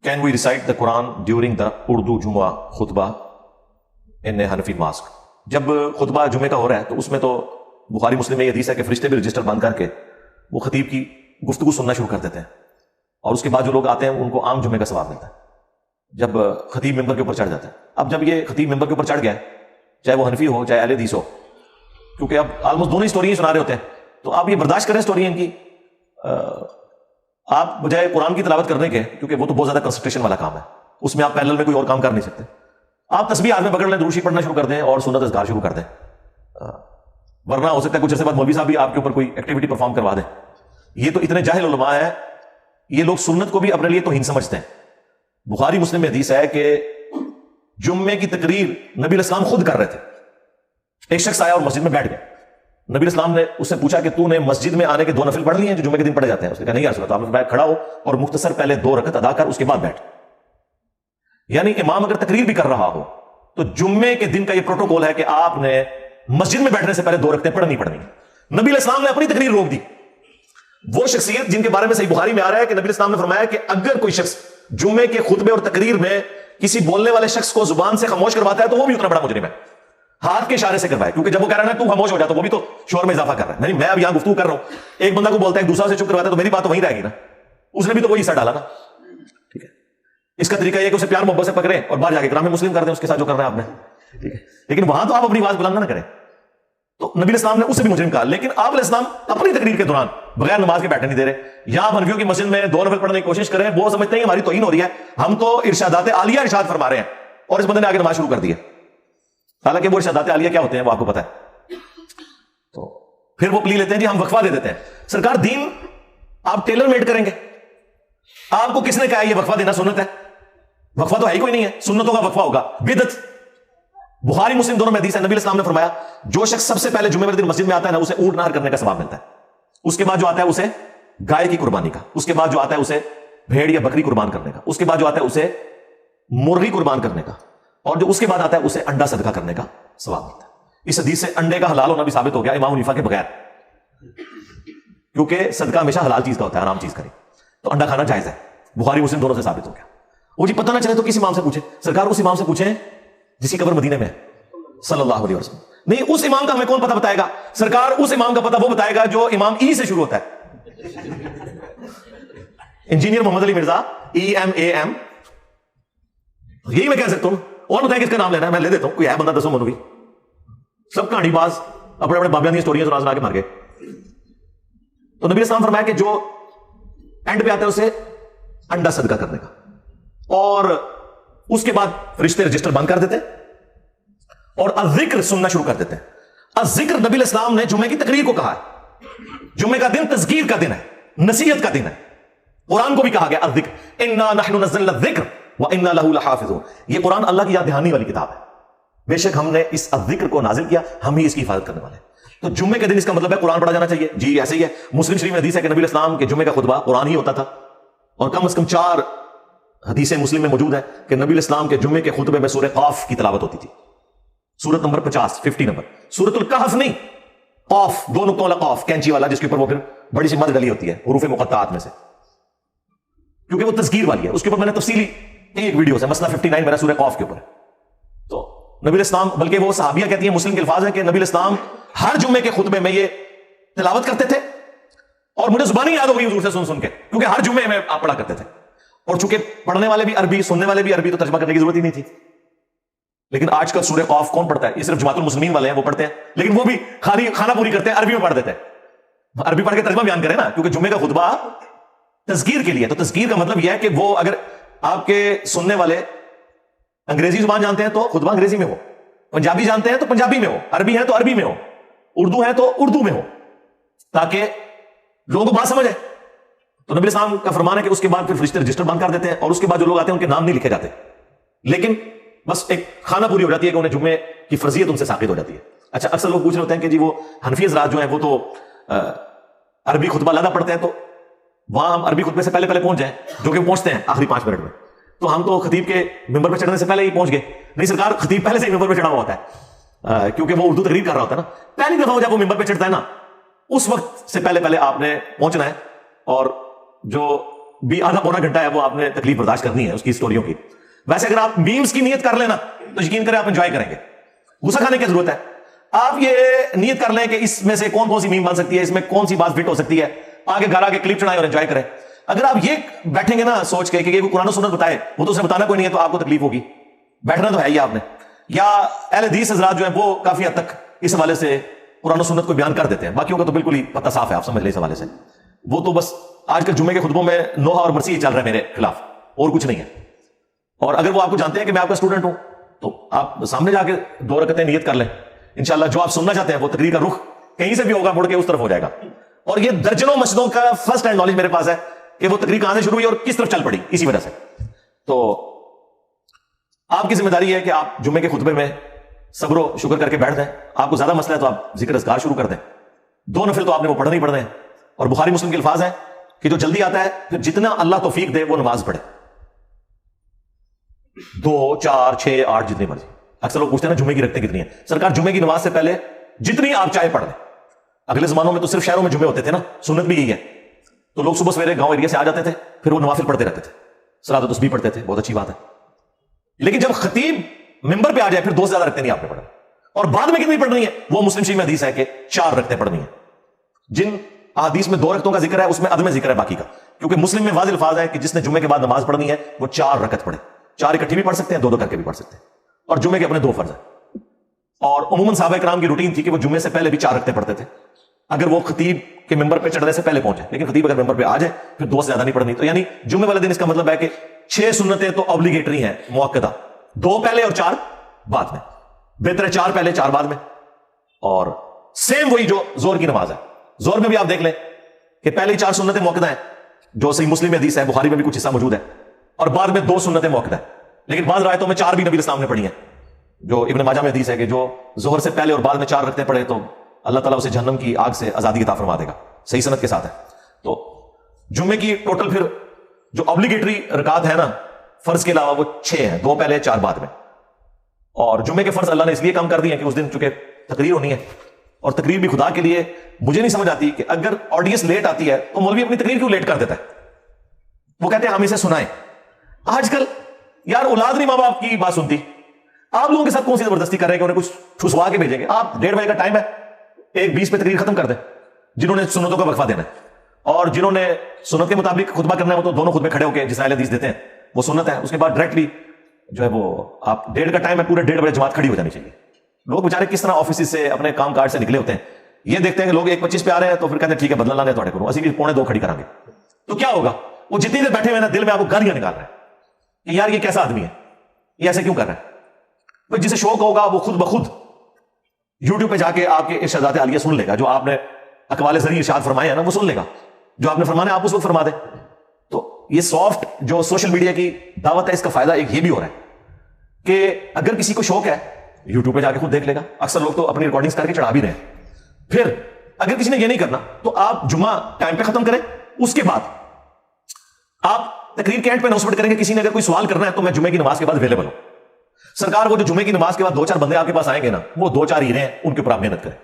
Can we recite the Quran during the Urdu Jumu'ah khutbah in a Hanafi mosque? جب خطبہ جمعے کا ہو رہا ہے تو اس میں تو بخاری مسلم میں یہ حدیث ہے کہ فرشتے بھی رجسٹر بند کر کے وہ خطیب کی گفتگو سننا شروع کر دیتے ہیں، اور اس کے بعد جو لوگ آتے ہیں ان کو عام جمعے کا ثواب ملتا ہے جب خطیب ممبر کے اوپر چڑھ جاتا ہے۔ اب جب یہ خطیب ممبر کے اوپر چڑھ گیا ہے، چاہے وہ حنفی ہو چاہے اہل حدیث ہو، کیونکہ اب آلموسٹ دونوں اسٹوری سنا رہے ہوتے ہیں، تو آپ یہ برداشت کریں اسٹوری ان کی، آپ بجائے قرآن کی تلاوت کرنے کے، کیونکہ وہ تو بہت زیادہ کنسنٹریشن والا کام ہے، اس میں آپ پیرلل میں کوئی اور کام کر نہیں سکتے، آپ تسبیح ہاتھ میں پکڑ لیں، درود شریف پڑھنا شروع کر دیں اور سنت اذکار شروع کر دیں، ورنہ ہو سکتا ہے کچھ عرصے بعد مولوی صاحب بھی آپ کے اوپر کوئی ایکٹیویٹی پرفارم کروا دیں۔ یہ تو اتنے جاہل علماء ہیں، یہ لوگ سنت کو بھی اپنے لیے توہین سمجھتے ہیں۔ بخاری مسلم میں حدیث ہے کہ جمعے کی تقریر نبی علیہ السلام خود کر رہے تھے، ایک شخص آیا اور مسجد میں بیٹھ گیا، نبی علیہ السلام نے اس سے پوچھا کہ تو نے مسجد میں آنے کے 2 نفل پڑھ لیے ہیں جو جمعے کے دن پڑھے جاتے ہیں؟ اس نے کہا نہیں یا رسول اللہ۔ تو آپ نے فرمایا کھڑا ہو اور مختصر پہلے 2 رکعت ادا کر، اس کے بعد بیٹھ۔ یعنی امام اگر تقریر بھی کر رہا ہو تو جمعے کے دن کا یہ پروٹوکول ہے کہ آپ نے مسجد میں بیٹھنے سے پہلے 2 رکعتیں پڑھنی نبی علیہ السلام نے اپنی تقریر روک دی۔ وہ شخصیت جن کے بارے میں صحیح بخاری میں آ رہا ہے کہ نبی علیہ السلام نے فرمایا کہ اگر کوئی شخص جمعے کے خطبے اور تقریر میں کسی بولنے والے شخص کو زبان سے خاموش کرواتا ہے تو وہ بھی اتنا بڑا مجرم ہے، ہاتھ کے اشارے سے کروائے، کیونکہ جب وہ کہہ رہا ہے نا تو خاموش ہو جاتا تو وہ بھی تو شور میں اضافہ کر رہا ہے۔ نہیں، میں اب یہاں گفتگو کر رہا ہوں، ایک بندہ کو بولتا ہے ایک دوسرا سے چپ کرواتا ہے تو میری بات تو وہیں رہے گی نا، اس نے بھی تو وہی حصہ ڈالا نا، ٹھیک ہے۔ اس کا طریقہ یہ کہ اسے پیار محبت سے پکڑیں اور باہر جا کے کلام مسلم کر دیں اس کے ساتھ جو کر رہا ہے آپ نے، ٹھیک ہے، لیکن وہاں تو آپ اپنی آواز بلند نہ کریں۔ تو نبی علیہ السلام نے اسے بھی مجرم کہا، لیکن آپ علیہ السلام اپنی تقریر کے دوران بغیر نماز کے بیٹھنے نہیں دے رہے۔ یہاں حنفیوں کی مسجد میں 2 نفل پڑھنے کی کوشش کریں، وہ سمجھتے ہیں ہماری توہین ہو رہی ہے، ہم تو ارشادات عالیہ ارشاد فرما رہے ہیں، اور اس بندے نے آگے نماز شروع کر دی ہے، حالانکہ وہ ارشادات عالیہ کیا ہوتے ہیں وہ آپ کو پتا ہے۔ تو پھر وہ پلی لیتے ہیں جی ہم وقفہ دے دیتے ہیں۔ سرکار دین آپ ٹیلر میڈ کریں گے؟ آپ کو کس نے کہا یہ وقفہ دینا سنت ہے؟ وقفہ تو ہے ہی کوئی نہیں ہے، سنتوں کا وقفہ ہوگا بدعت۔ بخاری مسلم دونوں میں حدیث ہے، نبی علیہ السلام نے فرمایا جو شخص سب سے پہلے جمعے والے دن مسجد میں آتا ہے نا اسے اونٹ نہر کرنے کا ثواب ملتا ہے، اس کے بعد جو آتا ہے اسے گائے کی قربانی کا، اس کے بعد جو آتا ہے اسے بھیڑ یا بکری قربان کرنے کا، اس کے بعد جو آتا ہے اسے مرغی قربان کرنے کا، اور جو اس کے بعد آتا ہے اسے انڈا صدقہ کرنے کا ثواب ملتا ہے۔ اس حدیث سے انڈے کا حلال ہونا بھی ثابت ہو گیا امام حنیفہ کے بغیر، کیونکہ صدقہ ہمیشہ حلال چیز کا ہوتا ہے، حرام چیز کا نہیں، تو انڈا کھانا جائز ہے، بخاری مسلم دونوں سے ثابت ہو گیا۔ وہ جی پتہ نہ چلے تو کس امام سے پوچھے؟ سرکار اس امام سے پوچھیں جس کی قبر مدینے میں ہے صلی اللہ علیہ وسلم۔ نہیں، اس امام کا ہمیں کون پتہ بتائے گا؟ سرکار اس امام کا پتہ وہ بتائے گا جو امام ای سے شروع ہوتا ہے، انجینئر محمد علی مرزا EMAM، یہی میں کہہ سکتا ہوں، اور بتائیں کس کا نام لینا ہے، میں لے دیتا ہوں، کوئی ہے بندہ 10 منوی، سب کہانی باز اپنے اپنے بابیاں کی اسٹوریاں سنا سنا کے مر گئے۔ تو نبی اسلام فرمایا کہ جو اینڈ پہ آتا ہے اسے انڈا صدقہ کرنے کا، اور اس کے بعد رشتے رجسٹر بند کر دیتے اور الذکر سننا شروع کر دیتے ہیں۔ الذکر نبی علیہ السلام نے جمعے کی تقریر کو کہا ہے، جمعے کا دن تذکیر کا دن ہے، نصیحت کا دن ہے، قرآن کو بھی کہا گیا الذکر انا نحن نزلنا الذکر وانا له لحافظون، یہ قرآن اللہ کی یاد دہانی والی کتاب ہے، بے شک ہم نے اس الذکر کو نازل کیا، ہم ہی اس کی حفاظت کرنے والے ہیں۔ تو جمعے کے دن اس کا مطلب ہے قرآن پڑھا جانا چاہیے، جی ایسے ہی ہے۔ مسلم شریف میں حدیث ہے کہ نبی علیہ السلام کے جمعے کا خطبہ قرآن ہی ہوتا تھا، اور کم از کم 4 حدیثیں مسلم میں موجود ہیں کہ نبی علیہ السلام کے جمعے کے خطبے میں سورہ قاف کی تلاوت ہوتی تھی، سورت نمبر 50 نمبر، سورت الکہف نہیں، قاف 2 نقطوں والا قاف کینچی والا، جس کے اوپر وہ پھر بڑی سی مد ڈلی ہوتی ہے حروف مقطعات میں سے، کیونکہ وہ تذکیر والی ہے، اس کے اوپر میں نے تفصیلی ایک ویڈیو ہے، مسئلہ 59 میرا سورہ قاف کے اوپر۔ تو نبی علیہ السلام، بلکہ وہ صحابیہ کہتی ہیں، مسلم کے الفاظ ہیں کہ نبی علیہ السلام ہر جمعے کے خطبے میں یہ تلاوت کرتے تھے، اور مجھے زبانی یاد ہو گئی حضور سے سن کے، کیونکہ ہر جمعے میں آپ پڑھا کرتے تھے، اور چونکہ پڑھنے والے بھی عربی، سننے والے بھی عربی، تو ترجمہ کرنے کی ضرورت ہی نہیں تھی۔ لیکن آج کل سورہ قاف کون پڑھتا ہے؟ یہ صرف جماعت المسلمین والے ہیں وہ پڑھتے ہیں، لیکن وہ بھی خالی کھانا پوری کرتے ہیں، عربی میں پڑھ دیتے ہیں، عربی پڑھ کے ترجمہ بیان کریں نا، کیونکہ جمعے کا خطبہ تذکیر کے لیے، تو تذکیر کا مطلب یہ ہے کہ وہ اگر آپ کے سننے والے انگریزی زبان جانتے ہیں تو خطبہ انگریزی میں ہو، پنجابی جانتے ہیں تو پنجابی میں ہو، عربی ہے تو عربی میں ہو، اردو ہے تو اردو میں ہو، تاکہ لوگوں کو بات سمجھ آئے۔ تو نبی السلام کا فرمان ہے کہ اس کے بعد پھر فرشتے رجسٹر بند کر دیتے ہیں، اور اس کے بعد جو لوگ آتے ہیں ان کے نام نہیں لکھے جاتے، لیکن بس ایک خانہ پوری ہو جاتی ہے کہ انہیں جمعے کی فرضیت ان سے ثابت ہو جاتی ہے۔ اچھا، اکثر لوگ پوچھ رہے ہوتے ہیں کہ جی وہ حنفی حضرات جو ہیں وہ تو عربی خطبہ علیحدہ پڑھتے ہیں، تو وہاں ہم عربی خطبے سے پہلے پہنچ جائیں، جو کہ پہنچتے ہیں آخری 5 منٹ میں، تو ہم تو خطیب کے ممبر پہ چڑھنے سے پہلے ہی پہنچ گئے۔ نہیں سرکار، خطیب پہلے سے ہی ممبر پہ چڑھا ہوا ہوتا ہے، کیونکہ وہ اردو تقریر کر رہا ہوتا ہے نا، پہلی دفعہ جب وہ ممبر پہ چڑھتا ہے نا، اس وقت سے پہلے آپ نے پہنچنا ہے، اور جو بھی آدھا پونا گھنٹہ ہے وہ آپ نے تکلیف برداشت کرنی ہے اس کی اسٹوریوں کی. ویسے اگر آپ میمز کی نیت کر لینا تو یقین کریں آپ انجوائے کریں گے. غصہ کھانے کی ضرورت ہے. آپ یہ نیت کر لیں کہ اس میں سے کون کون سی میم بن سکتی ہے, اس میں کون سی بات فٹ ہو سکتی ہے, آگے گھر آگے کلپ چڑھائیں اور انجوائے کریں. اگر آپ یہ بیٹھیں گے نا سوچ کے کہ یہ قرآن و سنت بتائے, وہ تو اسے بتانا کوئی نہیں ہے, تو آپ کو تکلیف ہوگی. بیٹھنا تو ہے ہی آپ نے. یا اہل حدیث حضرات جو ہیں وہ کافی حد تک اس حوالے سے قرآن و سنت کو بیان کر دیتے ہیں, باقیوں کا تو بالکل ہی پتہ صاف ہے, آپ سمجھ لیں اس حوالے سے. وہ تو بس آج کل جمعے کے خطبوں میں نوحہ اور مرسی چل رہا ہے میرے خلاف, اور کچھ نہیں ہے. اور اگر وہ آپ کو جانتے ہیں کہ میں آپ کا اسٹوڈنٹ ہوں تو آپ سامنے جا کے 2 رکعتیں نیت کر لیں. انشاءاللہ جو آپ سننا چاہتے ہیں وہ تقریر کا رخ کہیں سے بھی ہوگا, مڑ کے اس طرف ہو جائے گا. اور یہ درجنوں مسجدوں کا فرسٹ ہینڈ نالج میرے پاس ہے کہ وہ تقریر کہاں سے شروع ہوئی اور کس طرف چل پڑی اسی وجہ سے. تو آپ کی ذمہ داری ہے کہ آپ جمعے کے خطبے میں صبر و شکر کر کے بیٹھ دیں. آپ کو زیادہ مسئلہ ہے تو آپ ذکر اذکار شروع کر دیں. 2 نفل تو آپ نے وہ پڑھنے ہی پڑھنے ہیں. اور بخاری مسلم کے الفاظ ہیں کہ جو جلدی آتا ہے پھر جتنا اللہ توفیق دے وہ نماز پڑھے, 2 4 6 8 جتنی مرضی. اکثر لوگ پوچھتے ہیں نا جمعے کی رکھتے کتنی ہیں. سرکار جمعے کی نماز سے پہلے جتنی آپ چاہے پڑھ لیں. اگلے زمانوں میں تو صرف شہروں میں جمعے ہوتے تھے نا, سنت بھی یہی ہے. تو لوگ صبح سویرے گاؤں ایریا سے آ جاتے تھے, پھر وہ نوافل پڑھتے رہتے تھے, صلاۃ و تسبیح پڑھتے تھے, بہت اچھی بات ہے. لیکن جب خطیب ممبر پہ آ جائے پھر 2 سے زیادہ رکھتے نہیں آپ نے پڑھا. اور بعد میں کتنی پڑھنی ہے وہ مسلم شریف میں حدیث ہے کہ 4 رکعتیں پڑھنی ہے. جن احادیث میں 2 رکعتوں کا ذکر ہے اس میں عدم ذکر ہے باقی کا, کیونکہ مسلم میں واضح الفاظ ہے کہ جس نے جمعے کے بعد نماز پڑھنی ہے وہ 4 رکعت پڑھے. 4 اکٹھی بھی پڑھ سکتے ہیں, 2 کر کے بھی پڑھ سکتے ہیں. اور جمعے کے اپنے 2 فرض ہیں. اور عموماً صحابہ کرام کی روٹین تھی کہ وہ جمعے سے پہلے بھی 4 رکعتیں پڑھتے تھے اگر وہ خطیب کے ممبر پہ چڑھنے سے پہلے پہنچے. لیکن خطیب اگر ممبر پہ آ جائے پھر 2 سے زیادہ نہیں پڑھنی. تو یعنی جمعے والے دن اس کا مطلب ہے کہ 6 سنتیں تو اوبلیگیٹری ہیں موقعہ, 2 پہلے اور 4 بعد میں. بہتر ہے 4 پہلے 4 بعد میں. اور سیم وہی جو زور کی نماز ہے, زور میں بھی آپ دیکھ لیں کہ پہلے 4 سنتیں موقعہ ہیں جو صحیح مسلم میں حدیث ہے, بخاری میں بھی کچھ حصہ موجود ہے, اور بعد میں 2 سنتیں موقعہ ہیں. لیکن بعض روایتوں میں 4 بھی نبی اسلام نے پڑھی ہیں, جو ابن ماجہ میں حدیث ہے کہ جو ظہر سے پہلے اور بعد میں 4 رکعتیں پڑھے تو اللہ تعالیٰ اسے جہنم کی آگ سے آزادی عطا فرما دے گا. صحیح سند کے ساتھ ہے. تو جمعے کی ٹوٹل پھر جو اوبلیگیٹری رکعت ہے نا فرض کے علاوہ وہ 6 ہیں, 2 پہلے 4 بعد میں. اور جمعے کے فرض اللہ نے اس لیے کم کر دیے ہیں کہ اس دن چونکہ تقریر ہونی ہے, اور تقریر بھی خدا کے لیے مجھے نہیں سمجھ آتی کہ اگر آڈینس لیٹ آتی ہے تو مولوی اپنی تقریر کیوں لیٹ کر دیتا ہے. وہ کہتے ہیں ہم اسے سنائیں. آج کل یار اولاد نہیں ماں باپ کی بات سنتی, آپ لوگوں کے ساتھ کون سی زبردستی کر رہے ہیں کہ انہیں کچھ ٹھسوا کے بھیجیں گے. آپ 1:30 بجے کا ٹائم ہے, 1:20 پہ تقریر ختم کر دیں. جنہوں نے سنتوں کا وقفہ دینا ہے اور جنہوں نے سنت کے مطابق خطبہ کرنا ہے وہ تو دونوں خطبے کھڑے ہو کے جس اہل حدیث دیتے ہیں وہ سنت ہے. اس کے بعد ڈائریکٹلی جو ہے وہ آپ 1:30 کا ٹائم ہے, پورے 1:30 بجے جماعت کھڑی ہو جانی چاہیے. لوگ بیچارے کس طرح آفس سے اپنے کام کاج سے نکلے ہوتے ہیں, یہ دیکھتے ہیں کہ لوگ 1:25 پہ آ رہے ہیں تو پھر کہتے ہیں ٹھیک ہے بدلا لانے تھوڑے کروں, اسی بھی 1:45 کھڑی کریں گے. تو کیا ہوگا, وہ جتنی دیر بیٹھے ہوئے نا دل میں آپ کو گالیاں نکال رہے ہیں کہ یار یہ کیسا آدمی ہے, یہ ایسے کیوں کر رہا ہے. جسے شوق ہوگا وہ خود بخود یوٹیوب پہ جا کے آپ کے ارشادات عالیہ سن لے گا, جو آپ نے اقوال ذریعے ارشاد فرمائے ہیں نا وہ سن لے گا, جو آپ نے فرمانا ہے آپ اس وقت فرما دیں. تو یہ سافٹ جو سوشل میڈیا کی دعوت ہے اس کا فائدہ ایک یہ بھی ہو رہا ہے کہ اگر کسی کو شوق ہے یوٹیوب پہ جا کے خود دیکھ لے گا. اکثر لوگ تو اپنی ریکارڈنگز کر کے چڑھا بھی رہے ہیں. پھر اگر کسی نے یہ نہیں کرنا تو آپ جمعہ ٹائم پہ ختم کریں, اس کے بعد آپ تقریر کے اینڈ پہ اناؤنسمنٹ کریں گے کسی نے اگر کوئی سوال کرنا ہے تو میں جمعے کی نماز کے بعد اویلیبل ہوں. سرکار وہ جو جمعے کی نماز کے بعد 2-4 بندے آپ کے پاس آئیں گے نا وہ 2-4 ہیرے ہیں, ان کے اوپر آپ محنت کریں.